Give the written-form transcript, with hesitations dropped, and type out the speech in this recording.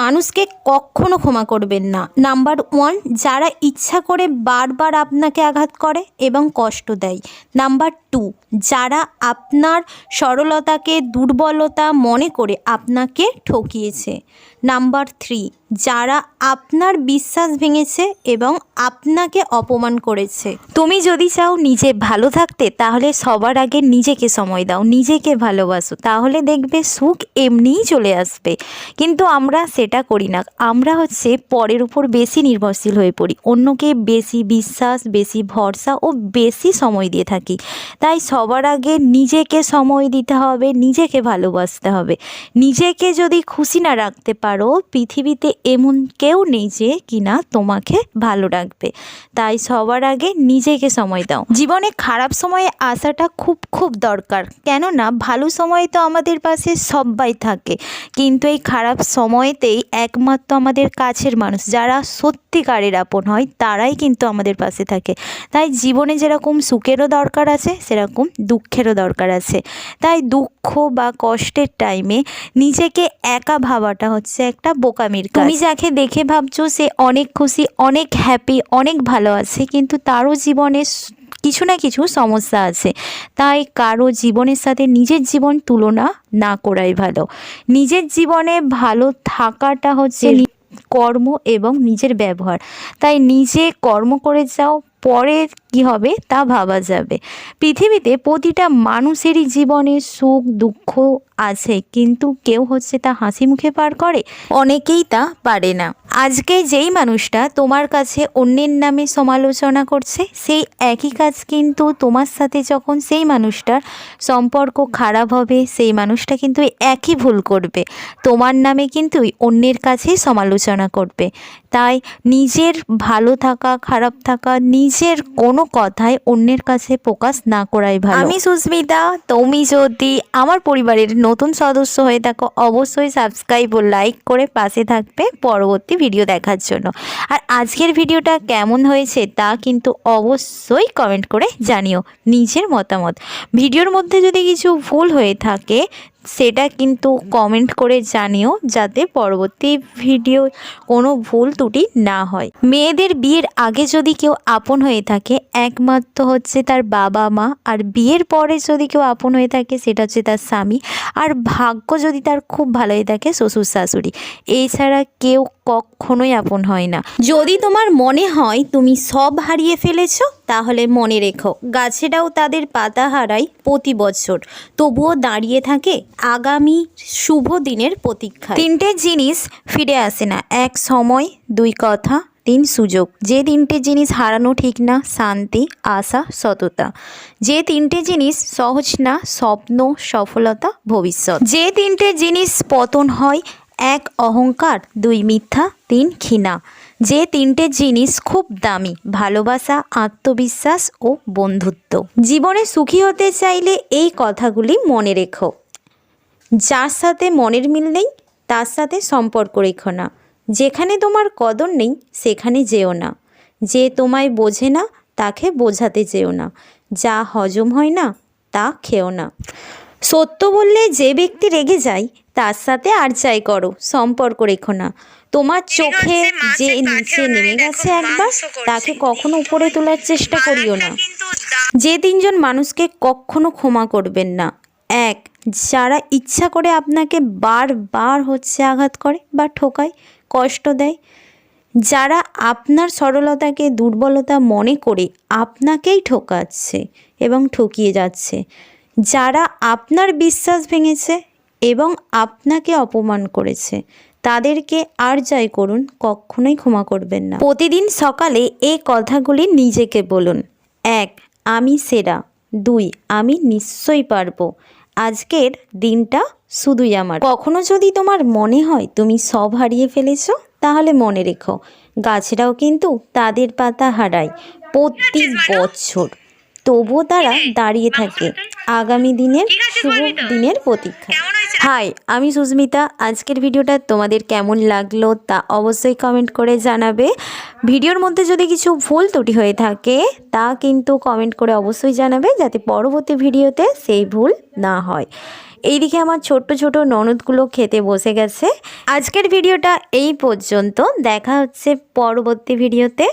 মানুষকে কখনো ক্ষমা করবেন না। নাম্বার 1, যারা ইচ্ছা করে বারবার আপনাকে আঘাত করে এবং কষ্ট দেয়। নাম্বার 2, যারা আপনার সরলতাকে দুর্বলতা মনে করে আপনাকে ঠকিয়েছে। নাম্বার 3, যারা আপনার বিশ্বাস ভেঙেছে এবং আপনাকে অপমান করেছে। তুমি যদি চাও নিজে ভালো থাকতে, তাহলে সবার আগে নিজেকে সময় দাও, নিজেকে ভালোবাসো, তাহলে দেখবে সুখ এমনিই চলে আসবে। কিন্তু আমরা সেটা করি না। আমরা পরের উপর বেশি নির্ভরশীল হয়ে পড়ি, অন্যকে বেশি বিশ্বাস, বেশি ভরসা ও বেশি সময় দিয়ে থাকি। তাই সবার আগে নিজেকে সময় দিতে হবে, নিজেকে ভালোবাসতে হবে। নিজেকে যদি খুশি না রাখতে পারো, পৃথিবীতে এমন কেউ নেই যে কিনা তোমাকে ভালো রাখবে। তাই সবার আগে নিজেকে সময় দাও। জীবনে খারাপ সময়ে আসাটা খুব খুব দরকার, কেননা ভালো সময় তো আমাদের পাশে সবাই থাকে, কিন্তু এই খারাপ সময়তেই একমাত্র আমাদের কাছের মানুষ, যারা সত্যিকারের আপন হয়, তারাই কিন্তু আমাদের পাশে থাকে। তাই জীবনে যেরকম সুখেরও দরকার আছে, সেরকম দুঃখেরও দরকার আছে। তাই দুঃখ বা কষ্টের টাইমে নিজেকে একা ভাবাটা একটা বোকামির কাজ। তুমি যাকে দেখে ভাবছো সে অনেক খুশি, অনেক হ্যাপি, অনেক ভালো আছে, কিন্তু তারও জীবনে কিছু না কিছু সমস্যা আছে। তাই কারো জীবনের সাথে নিজের জীবন তুলনা না করাই ভালো। নিজের জীবনে ভালো থাকাটা কর্ম এবং নিজের ব্যবহার। তাই নিজে কর্ম করে যাও, পরে কি হবে তা ভাবা যাবে। পৃথিবীতে প্রতিটা মানুষেরই জীবনে সুখ দুঃখ আছে, কিন্তু কেউ তা হাসি মুখে পার করে, অনেকেই তা পারে না। আজকে যেই মানুষটা তোমার কাছে অন্যের নামে সমালোচনা করছে, সেই একই কাজ কিন্তু তোমার সাথে যখন সেই মানুষটার সম্পর্ক খারাপ হবে, সেই মানুষটা কিন্তু একই ভুল করবে, তোমার নামে কিন্তু অন্যের কাছেই সমালোচনা করবে। তাই নিজের ভালো থাকা খারাপ থাকা নিজের কোনো কথায় অন্যের কাছে প্রকাশ না করাই ভালো। আমি সুস্মিতা। তুমি যদি আমার পরিবারের নতুন সদস্য হয়ে থাকো, অবশ্যই সাবস্ক্রাইব ও লাইক করে পাশে থাকবে পরবর্তী ভিডিও দেখার জন্য। আর আজকের ভিডিওটা কেমন হয়েছে তা কিন্তু অবশ্যই কমেন্ট করে জানিও নিজের মতামত। ভিডিওর মধ্যে যদি কিছু ভুল হয়ে থাকে সেটা কিন্তু কমেন্ট করে জানিও, যাতে পরবর্তী ভিডিও কোনো ভুল ত্রুটি না হয়। মেয়েদের বিয়ের আগে যদি কেউ আপন হয়ে থাকে, একমাত্র তার বাবা মা, আর বিয়ের পরে যদি কেউ আপন হয়ে থাকে সেটা তার স্বামী, আর ভাগ্য যদি তার খুব ভালো হয়ে থাকে শ্বশুর শাশুড়ি। এছাড়া কেউ কখনোই আপন হয় না। যদি তোমার মনে হয় তুমি সব হারিয়ে ফেলেছো, তাহলে মনে রেখো গাছেরাও তাদের পাতা হারায় প্রতি বছর, তবুও দাঁড়িয়ে থাকে আগামী শুভ দিনের প্রতীক্ষায়। 3টে জিনিস ফিরে আসে না, 1 সময়, 2 কথা, 3 সুযোগ। যে 3টে জিনিস হারানো ঠিক না, শান্তি, আশা, সততা। যে 3টে জিনিস সহজ না, স্বপ্ন, সফলতা, ভবিষ্যৎ। যে 3টে জিনিস পতন হয়, 1 অহংকার, 2 মিথ্যা, 3 ঘৃণা। যে 3টে জিনিস খুব দামি, ভালোবাসা, আত্মবিশ্বাস ও বন্ধুত্ব। জীবনে সুখী হতে চাইলে এই কথাগুলি মনে রেখো। যার সাথে মনের মিল নেই তার সাথে সম্পর্ক রেখো না। যেখানে তোমার কদর নেই সেখানে যেও না। যে তোমায় বোঝে না তাকে বোঝাতে যেও না। যা হজম হয় না তা খেও না। সত্য বললে যে ব্যক্তি রেগে যায় তার সাথে আর যাই করো, সম্পর্ক রেখো না। তোমার চোখে যে নিচে নেমে গেছে একবার, তাকে কখনো উপরে তোলার চেষ্টা করিও না। যে 3জন মানুষকে কখনো ক্ষমা করবেন না। 1, যারা ইচ্ছা করে আপনাকে বারবার আঘাত করে বা ঠকায়, কষ্ট দেয়। যারা আপনার সরলতাকে দুর্বলতা মনে করে আপনাকেই ঠকাচ্ছে এবং ঠকিয়ে যাচ্ছে। যারা আপনার বিশ্বাস ভেঙেছে এবং আপনাকে অপমান করেছে, তাদেরকে আর যাই করুন কখনোই ক্ষমা করবেন না। প্রতিদিন সকালে এই কথাগুলি নিজেকে বলুন। 1, আমি সেরা। 2, আমি নিশ্চয়ই পারবো। আজকের দিনটা শুধুই আমার। কখনো যদি তোমার মনে হয় তুমি সব হারিয়ে ফেলেছো, তাহলে মনে রেখো গাছেরাও কিন্তু তাদের পাতা হারায় প্রতি বছর, তবুও তারা দাঁড়িয়ে থাকে আগামী দিনের শুভ দিনের প্রতীক্ষায়। হাই, আমি সুস্মিতা। আজকের ভিডিওটা তোমাদের কেমন লাগলো তা অবশ্যই কমেন্ট করে জানাবে। ভিডিওর মধ্যে যদি কিছু ভুল ত্রুটি হয়ে থাকে তা কিন্তু কমেন্ট করে অবশ্যই জানাবে, যাতে পরবর্তী ভিডিওতে সেই ভুল না হয়। এইদিকে আমার ছোট্ট ছোট ননদগুলো খেতে বসে গেছে। আজকের ভিডিওটা এই পর্যন্ত, দেখা হচ্ছে পরবর্তী ভিডিওতে।